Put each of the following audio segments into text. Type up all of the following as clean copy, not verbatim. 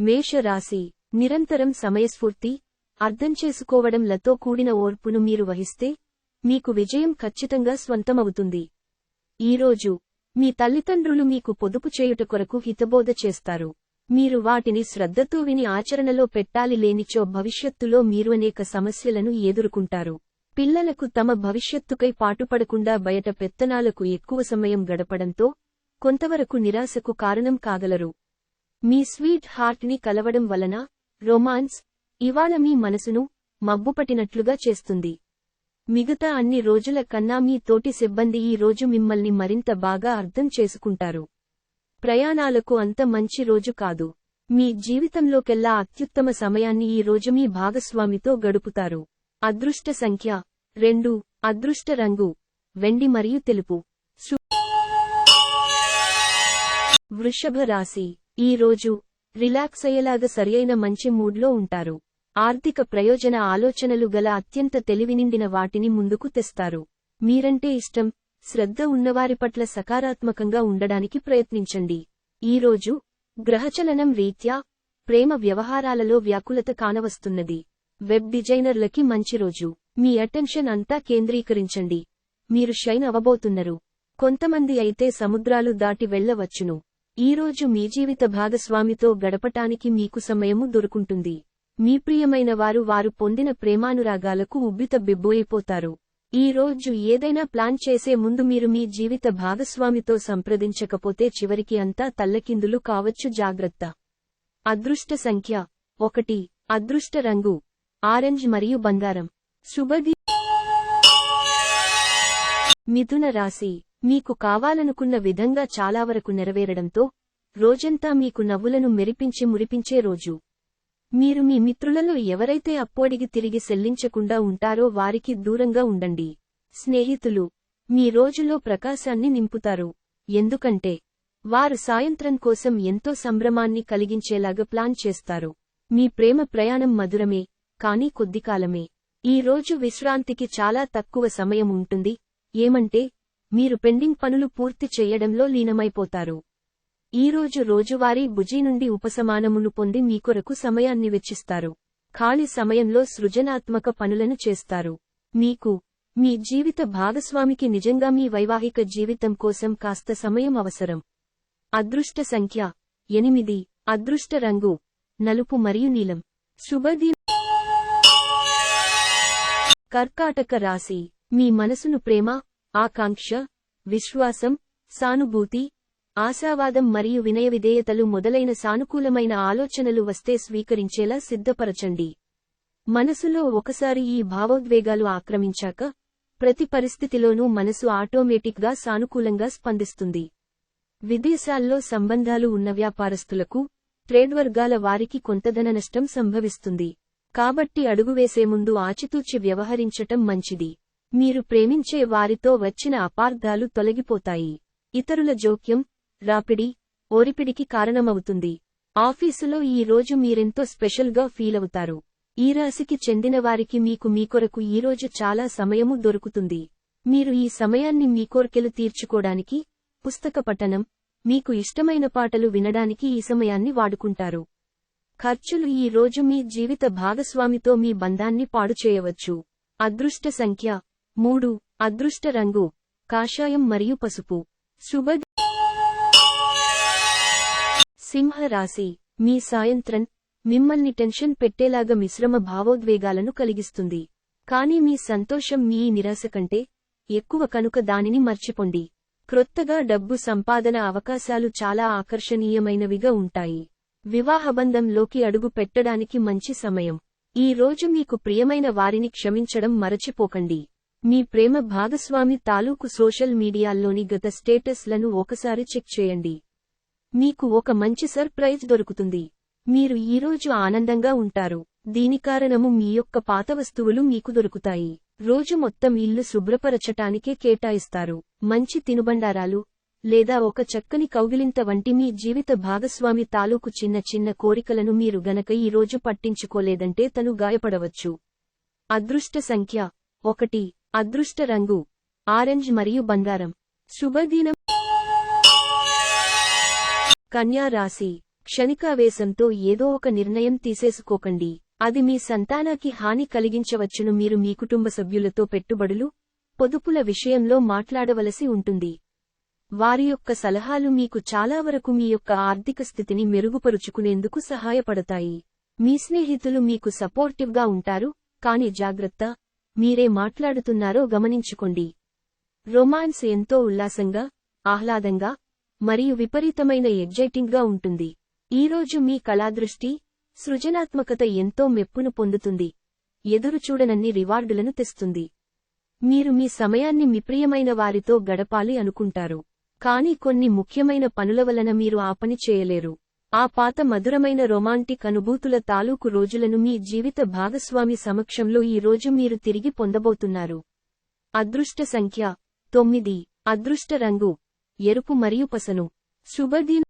మేషరాశి నిరంతరం సమయస్ఫూర్తి, అర్థం చేసుకోవడంలతో కూడిన ఓర్పును మీరు వహిస్తే మీకు విజయం ఖచ్చితంగా స్వంతమవుతుంది. ఈరోజు మీ తల్లిదండ్రులు మీకు పొదుపు చేయుట కొరకు హితబోధ చేస్తారు. మీరు వాటిని శ్రద్ధతో విని ఆచరణలో పెట్టాలి, లేనిచో భవిష్యత్తులో మీరు అనేక సమస్యలను ఎదుర్కొంటారు. పిల్లలకు తమ భవిష్యత్తుకై పాటుపడకుండా బయట పెత్తనాలకు ఎక్కువ సమయం గడపడంతో కొంతవరకు నిరాశకు కారణం కాగలరు. మీ స్వీట్ హార్ట్ని కలవడం వలన రొమాన్స్ ఇవాళ మీ మనసును మబ్బుపట్టినట్లుగా చేస్తుంది. మిగతా అన్ని రోజుల కన్నా మీ తోటి సిబ్బంది ఈ రోజు మిమ్మల్ని మరింత బాగా అర్థం చేసుకుంటారు. ప్రయాణాలకు అంత మంచి రోజు కాదు. మీ జీవితంలోకెల్లా అత్యుత్తమ సమయాన్ని ఈ రోజు మీ భాగస్వామితో గడుపుతారు. అదృష్ట సంఖ్య 2, అదృష్ట రంగు వెండి మరియు తెలుపు. వృషభ రాశి ఈ రోజు రిలాక్స్ అయ్యేలాగా సరియైన మంచి మూడ్లో ఉంటారు. ఆర్థిక ప్రయోజన ఆలోచనలు గల అత్యంత తెలివినిండిన వాటిని ముందుకు తెస్తారు. మీరంటే ఇష్టం, శ్రద్ధ ఉన్నవారి పట్ల సకారాత్మకంగా ఉండడానికి ప్రయత్నించండి. ఈరోజు గ్రహచలనం రీత్యా ప్రేమ వ్యవహారాలలో వ్యాకులత కానవస్తున్నది. వెబ్ డిజైనర్లకి మంచి రోజు. మీ అటెన్షన్ అంతా కేంద్రీకరించండి. మీరు షైన్ అవ్వబోతున్నారు. కొంతమంది అయితే సముద్రాలు దాటి వెళ్లవచ్చును. ఈరోజు మీ జీవిత భాగస్వామితో గడపటానికి మీకు సమయము దొరుకుంటుంది. మీ ప్రియమైన వారు పొందిన ప్రేమానురాగాలకు ఉబ్బితబ్బిబ్బోయిపోతారు. ఈ రోజు ఏదైనా ప్లాన్ చేసే ముందు మీరు మీ జీవిత భాగస్వామితో సంప్రదించకపోతే చివరికి అంతా తల్లకిందులు కావచ్చు, జాగ్రత్త. అదృష్ట సంఖ్య 1, అదృష్ట రంగు ఆరెంజ్ మరియు బంగారం. శుభది. మిథున రాశి మీకు కావాలనుకున్న విధంగా చాలా వరకు నెరవేరడంతో రోజంతా మీకు నవ్వులను మెరిపించి మురిపించే రోజు. మీరు మీ మిత్రులలో ఎవరైతే అప్పొడిగి తిరిగి చెల్లించకుండా ఉంటారో వారికి దూరంగా ఉండండి. స్నేహితులు మీ రోజులో ప్రకాశాన్ని నింపుతారు. ఎందుకంటే వారు సాయంత్రం కోసం ఎంతో సంభ్రమాన్ని కలిగించేలాగా ప్లాన్ చేస్తారు. మీ ప్రేమ ప్రయాణం మధురమే, కానీ కొద్దికాలమే. ఈ రోజు విశ్రాంతికి చాలా తక్కువ సమయం ఉంటుంది. ఏమంటే మీరు పెండింగ్ పనులు పూర్తి చేయడంలో లీనమైపోతారు. ఈరోజు రోజువారీ బుజీ నుండి ఉపశమనమును పొంది మీ కొరకు సమయాన్ని వెచ్చిస్తారు. ఖాళీ సమయంలో సృజనాత్మక పనులను చేస్తారు. మీకు మీ జీవిత భాగస్వామికి నిజంగా మీ వైవాహిక జీవితం కోసం కాస్త సమయం అవసరం. అదృష్ట సంఖ్య 8, అదృష్ట రంగు నలుపు మరియు నీలం. శుభది. కర్కాటక రాశి మీ మనసును ప్రేమ, ఆకాంక్ష, విశ్వాసం, సానుభూతి, ఆశావాదం మరియు వినయ విధేయతలు మొదలైన సానుకూలమైన ఆలోచనలు వస్తే స్వీకరించేలా సిద్ధపరచండి. మనసులో ఒకసారి ఈ భావోద్వేగాలు ఆక్రమించాక ప్రతి పరిస్థితిలోనూ మనసు ఆటోమేటిక్గా సానుకూలంగా స్పందిస్తుంది. విదేశాల్లో సంబంధాలు ఉన్న వ్యాపారస్తులకు, ట్రేడ్ వర్గాల వారికి కొంత ధన నష్టం సంభవిస్తుంది. కాబట్టి అడుగువేసే ముందు ఆచితూచి వ్యవహరించటం మంచిది. మీరు ప్రేమించే వారితో వచ్చిన అపార్థాలు తొలగిపోతాయి. ఇతరుల జోక్యం, రాపిడి, ఓరిపిడికి కారణమవుతుంది. ఆఫీసులో ఈ రోజు మీరెంతో స్పెషల్గా ఫీలవుతారు. ఈ రాశికి చెందిన వారికి మీ కొరకు ఈరోజు చాలా సమయము దొరుకుతుంది. మీరు ఈ సమయాన్ని మీ కోర్కెలు తీర్చుకోవడానికి, పుస్తక పఠనం, మీకు ఇష్టమైన పాటలు వినడానికి ఈ సమయాన్ని వాడుకుంటారు. ఖర్చులు ఈ రోజు మీ జీవిత భాగస్వామితో మీ బంధాన్ని పాడు చేయవచ్చు. అదృష్ట సంఖ్య 3, అదృష్ట రంగు కాషాయం మరియు పసుపు. శుభది. సింహ రాశి మీ సాయంత్రం మిమ్మల్ని టెన్షన్ పెట్టేలాగా మిశ్రమ భావోద్వేగాలను కలిగిస్తుంది. కానీ మీ సంతోషం మీ నిరాశ కంటే ఎక్కువ కనుక దానిని మర్చిపోండి. క్రొత్తగా డబ్బు సంపాదన అవకాశాలు చాలా ఆకర్షణీయమైనవిగా ఉంటాయి. వివాహబంధంలోకి అడుగు పెట్టడానికి మంచి సమయం. ఈ రోజు మీకు ప్రియమైన వారిని క్షమించడం మరచిపోకండి. మీ ప్రేమ భాగస్వామి తాలూకు సోషల్ మీడియాల్లోని గత స్టేటస్లను ఒకసారి చెక్ చేయండి. మీకు ఒక మంచి సర్ప్రైజ్ దొరుకుతుంది. మీరు ఈరోజు ఆనందంగా ఉంటారు. దీని కారణము మీ యొక్క పాత వస్తువులు మీకు దొరుకుతాయి. రోజు మొత్తం ఇల్లు శుభ్రపరచటానికే కేటాయిస్తారు. మంచి తినుబండారాలు లేదా ఒక చక్కని కౌగిలింత వంటి మీ జీవిత భాగస్వామి తాలూకు చిన్న చిన్న కోరికలను మీరు గనక ఈ రోజు పట్టించుకోలేదంటే తను గాయపడవచ్చు. అదృష్ట సంఖ్య 1, అదృష్ట రంగు ఆరెంజ్ మరియు బంగారం. శుభదినం. కన్యా రాశి క్షణికావేశంతో ఏదో ఒక నిర్ణయం తీసేసుకోకండి. అది మీ సంతానానికి హాని కలిగించవచ్చును. మీరు మీ కుటుంబ సభ్యులతో పెట్టుబడులు, పొదుపుల విషయంలో మాట్లాడవలసి ఉంటుంది. వారి యొక్క సలహాలు మీకు చాలా వరకు మీ యొక్క ఆర్థిక స్థితిని మెరుగుపరుచుకునేందుకు సహాయపడతాయి. మీ స్నేహితులు మీకు సపోర్టివ్గా ఉంటారు, కానీ జాగ్రత్త, మీరే మాట్లాడుతున్నారో గమనించుకోండి. రొమాన్స్ ఎంతో ఉల్లాసంగా, ఆహ్లాదంగా మరియు విపరీతమైన ఎగ్జైటింగ్గా ఉంటుంది. ఈరోజు మీ కళాదృష్టి, సృజనాత్మకత ఎంతో మెప్పును పొందుతుంది. ఎదురుచూడనన్ని రివార్డులను తెస్తుంది. మీరు మీ సమయాన్ని మీ ప్రియమైన వారితో గడపాలి అనుకుంటారు, కానీ కొన్ని ముఖ్యమైన పనుల వలన మీరు ఆ పని చేయలేరు. ఆ పాత మధురమైన రొమాంటిక్ అనుభూతుల తాలూకు రోజులను మీ జీవిత భాగస్వామి సమక్షంలో ఈ రోజు మీరు తిరిగి పొందబోతున్నారు. అదృష్ట సంఖ్య 9. అదృష్ట రంగు ఎరుపు మరియు పసను. శుభదినం.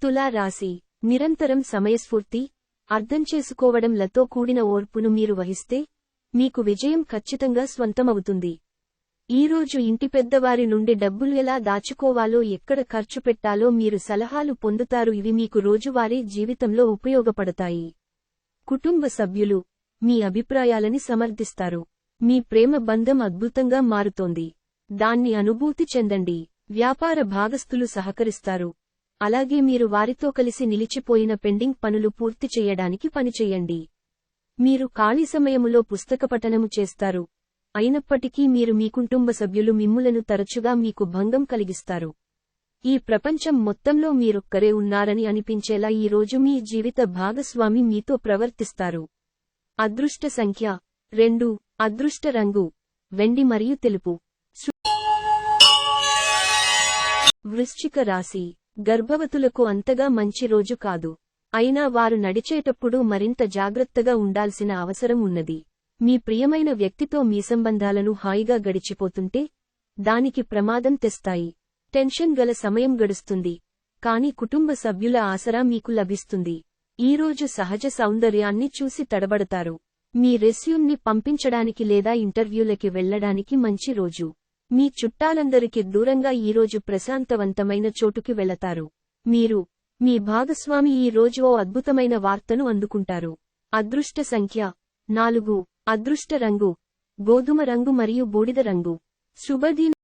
తులా రాశి. నిరంతరం సమయస్ఫూర్తి, అర్థం చేసుకోవడంలతో కూడిన ఓర్పును మీరు వహిస్తే మీకు విజయం ఖచ్చితంగా స్వంతమవుతుంది. ఈరోజు ఇంటి పెద్దవారి నుండి డబ్బులు ఎలా దాచుకోవాలో, ఎక్కడ ఖర్చు పెట్టాలో మీరు సలహాలు పొందుతారు. ఇవి మీకు రోజువారీ జీవితంలో ఉపయోగపడతాయి. కుటుంబ సభ్యులు మీ అభిప్రాయాలని సమర్థిస్తారు. మీ ప్రేమ బంధం అద్భుతంగా మారుతోంది. దాన్ని అనుభూతి చెందండి. వ్యాపార భాగస్థులు సహకరిస్తారు. అలాగే మీరు వారితో కలిసి నిలిచిపోయిన పెండింగ్ పనులు పూర్తి చేయడానికి పనిచేయండి. మీరు ఖాళీ సమయములో పుస్తకపఠనము చేస్తారు. అయినప్పటికీ మీరు మీ కుటుంబ సభ్యులు మిమ్ములను తరచుగా మీకు భంగం కలిగిస్తారు. ఈ ప్రపంచం మొత్తంలో మీరొక్కరే ఉన్నారని అనిపించేలా ఈ రోజు మీ జీవిత భాగస్వామి మీతో ప్రవర్తిస్తారు. అదృష్ట సంఖ్య 2. అదృష్ట రంగు వెండి మరియు తెలుపు. వృశ్చిక రాశి. గర్భవతులకు అంతగా మంచి రోజు కాదు. అయినా వారు నడిచేటప్పుడు మరింత జాగ్రత్తగా ఉండాల్సిన అవసరం ఉన్నది. మీ ప్రియమైన వ్యక్తితో మీ సంబంధాలను హాయిగా గడిచిపోతుంటే దానికి ప్రమాదం తెస్తాయి. టెన్షన్ గల సమయం గడుస్తుంది, కాని కుటుంబ సభ్యుల ఆసరా మీకు లభిస్తుంది. ఈరోజు సహజ సౌందర్యాన్ని చూసి తడబడతారు. మీ రెస్యూమ్ని పంపించడానికి లేదా ఇంటర్వ్యూలకి వెళ్లడానికి మంచి రోజు. మీ చుట్టాలందరికి దూరంగా ఈరోజు ప్రశాంతవంతమైన చోటుకి వెళతారు. మీరు, మీ భాగస్వామి ఈ రోజు ఓ అద్భుతమైన వార్తను అందుకుంటారు. అదృష్ట సంఖ్య 4. అదృష్ట రంగు గోధుమ రంగు మరియు బూడిద రంగు. శుభదినం.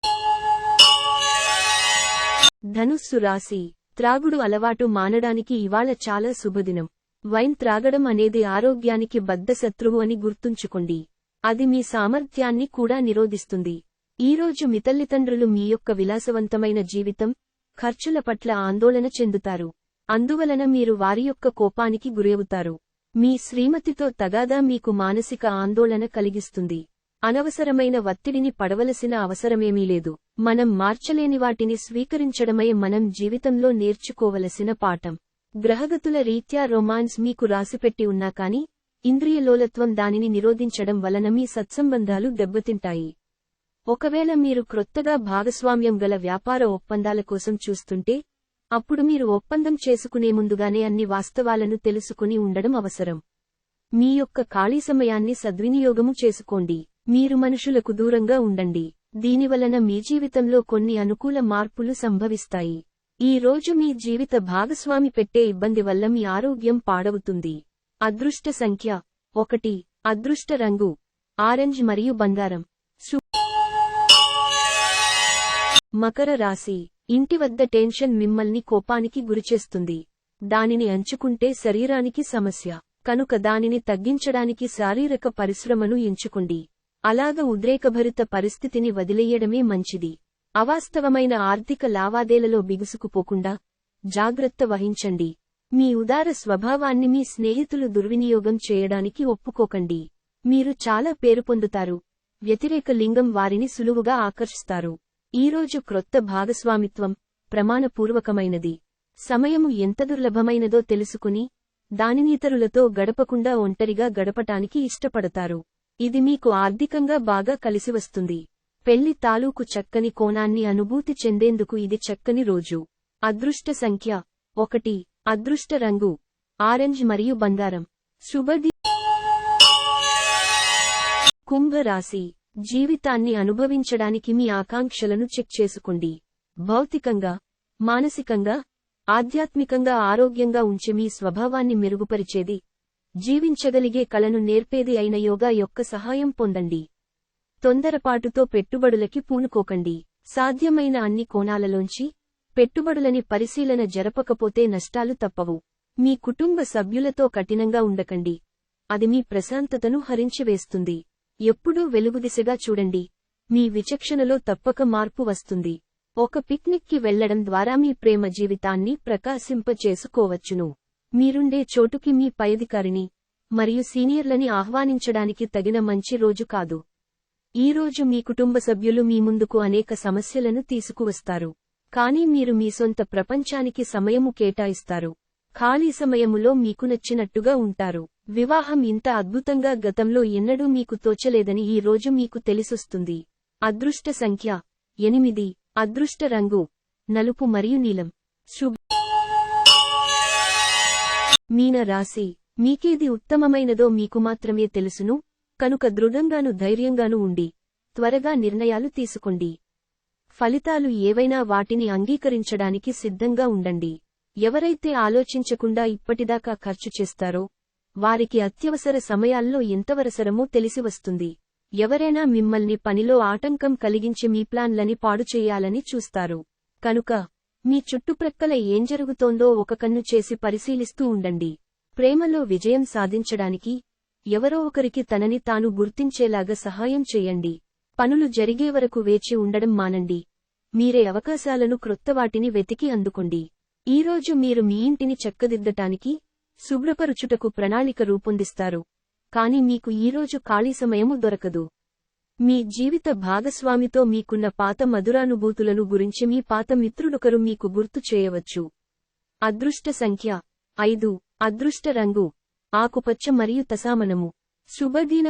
ధనుస్సు రాశి. త్రాగుడు అలవాటు మానడానికి ఇవాళ చాలా శుభదినం. వైన్ త్రాగడం అనేది ఆరోగ్యానికి బద్ధశత్రువు అని గుర్తుంచుకోండి. అది మీ సామర్థ్యాన్ని కూడా నిరోధిస్తుంది. ఈరోజు మీ తల్లిదండ్రులు మీ యొక్క విలాసవంతమైన జీవితం, ఖర్చుల పట్ల ఆందోళన చెందుతారు. అందువలన మీరు వారి యొక్క కోపానికి గురవుతారు. మీ శ్రీమతితో తగాదా మీకు మానసిక ఆందోళన కలిగిస్తుంది. అనవసరమైన ఒత్తిడిని పడవలసిన అవసరమేమీ లేదు. మనం మార్చలేని వాటిని స్వీకరించడమే మనం జీవితంలో నేర్చుకోవలసిన పాఠం. గ్రహగతుల రీత్యా రొమాన్స్ మీకు రాసిపెట్టి ఉన్నా కానీ ఇంద్రియలోలత్వం దానిని నిరోధించడం వలన మీ సత్సంబంధాలు దెబ్బతింటాయి. ఒకవేళ మీరు క్రొత్తగా భాగస్వామ్యం గల వ్యాపార ఒప్పందాల కోసం చూస్తుంటే అప్పుడు మీరు ఒప్పందం చేసుకునే ముందుగానే అన్ని వాస్తవాలను తెలుసుకుని ఉండడం అవసరం. మీ యొక్క ఖాళీ సమయాన్ని సద్వినియోగము చేసుకోండి. మీరు మనుషులకు దూరంగా ఉండండి. దీనివలన మీ జీవితంలో కొన్ని అనుకూల మార్పులు సంభవిస్తాయి. ఈ రోజు మీ జీవిత భాగస్వామి పెట్టే ఇబ్బంది వల్ల మీ ఆరోగ్యం పాడవుతుంది. అదృష్ట సంఖ్య 1. అదృష్ట రంగు ఆరెంజ్ మరియు బంగారం. మకర రాశి. ఇంటి వద్ద టెన్షన్ మిమ్మల్ని కోపానికి గురిచేస్తుంది. దానిని అంచుకుంటే శరీరానికి సమస్య కనుక దానిని తగ్గించడానికి శారీరక పరిశ్రమను ఎంచుకోండి. అలాగ ఉద్రేకభరిత పరిస్థితిని వదిలేయడమే మంచిది. అవాస్తవమైన ఆర్థిక లావాదేలలో బిగుసుకుపోకుండా జాగ్రత్త వహించండి. మీ ఉదార స్వభావాన్ని మీ స్నేహితులు దుర్వినియోగం చేయడానికి ఒప్పుకోకండి. మీరు చాలా పేరు పొందుతారు. వ్యతిరేక లింగం వారిని సులువుగా ఆకర్షిస్తారు. ఈరోజు క్రొత్త భాగస్వామిత్వం ప్రమాణపూర్వకమైనది. సమయము ఎంత దుర్లభమైనదో తెలుసుకుని దానిని ఇతరులతో గడపకుండా ఒంటరిగా గడపటానికి ఇష్టపడతారు. ఇది మీకు ఆర్థికంగా బాగా కలిసివస్తుంది. పెళ్లి తాలూకు చక్కని కోణాన్ని అనుభూతి చెందేందుకు ఇది చక్కని రోజు. అదృష్ట సంఖ్య 1. అదృష్ట రంగు ఆరెంజ్ మరియు బంగారం. శుభది. కుంభరాశి. జీవితాన్ని అనుభవించడానికి మీ ఆకాంక్షలను చెక్ చేసుకోండి. భౌతికంగా, మానసికంగా, ఆధ్యాత్మికంగా ఆరోగ్యంగా ఉంచి మీ స్వభావాన్ని మెరుగుపరిచేది, జీవించగలిగే కళను నేర్పేది అయిన యోగా యొక్క సహాయం పొందండి. తొందరపాటుతో పెట్టుబడులకి పూనుకోకండి. సాధ్యమైన అన్ని కోణాలలోంచి పెట్టుబడులని పరిశీలన జరపకపోతే నష్టాలు తప్పవు. మీ కుటుంబ సభ్యులతో కఠినంగా ఉండకండి. అది మీ ప్రశాంతతను హరించివేస్తుంది. ఎప్పుడూ వెలుగుదిశగా చూడండి. మీ విచక్షణలో తప్పక మార్పు వస్తుంది. ఒక పిక్నిక్కి వెళ్లడం ద్వారా మీ ప్రేమ జీవితాన్ని ప్రకాశింపచేసుకోవచ్చును. మీరుండే చోటుకి మీ పైఅధికారిని మరియు సీనియర్లని ఆహ్వానించడానికి తగిన మంచి రోజు కాదు. ఈ రోజు మీ కుటుంబ సభ్యులు మీ ముందుకు అనేక సమస్యలను తీసుకువస్తారు. కానీ మీరు మీ సొంత ప్రపంచానికి సమయము కేటాయిస్తారు. ఖాళీ సమయములో మీకు నచ్చినట్టుగా ఉంటారు. వివాహం ఇంత అద్భుతంగా గతంలో ఎన్నడూ మీకు తోచలేదని ఈ రోజు మీకు తెలిసొస్తుంది. అదృష్ట సంఖ్య 8. అదృష్ట రంగు నలుపు మరియు నీలం. మీన రాశి. మీకేది ఉత్తమమైనదో మీకు మాత్రమే తెలుసును, కనుక దృఢంగాను ధైర్యంగాను ఉండి త్వరగా నిర్ణయాలు తీసుకోండి. ఫలితాలు ఏవైనా వాటిని అంగీకరించడానికి సిద్ధంగా ఉండండి. ఎవరైతే ఆలోచించకుండా ఇప్పటిదాకా ఖర్చు చేస్తారో వారికి అత్యవసర సమయాల్లో ఎంతవరసరమో తెలిసివస్తుంది. ఎవరైనా మిమ్మల్ని పనిలో ఆటంకం కలిగించి మీ ప్లాన్లని పాడుచేయాలని చూస్తారు. కనుక మీ చుట్టుప్రక్కల ఏం జరుగుతోందో ఒక కన్ను చేసి పరిశీలిస్తూ ఉండండి. ప్రేమలో విజయం సాధించడానికి ఎవరో ఒకరికి తనని తాను గుర్తించేలాగా సహాయం చేయండి. పనులు జరిగే వరకు వేచి ఉండడం మానండి. మీరే అవకాశాలను క్రొత్తవాటిని వెతికి అందుకోండి. ఈరోజు మీరు మీ ఇంటిని చక్కదిద్దటానికి, శుభ్రపరుచుటకు ప్రణాళిక రూపొందిస్తారు. కాని మీకు ఈరోజు ఖాళీ సమయము దొరకదు. మీ జీవిత భాగస్వామితో మీకున్న పాత మధురానుభూతులను గురించి మీ పాత మిత్రుడొకరు మీకు గుర్తు చేయవచ్చు. అదృష్ట సంఖ్య 5. అదృష్ట రంగు ఆకుపచ్చ మరియు తసామనము. శుభదినం.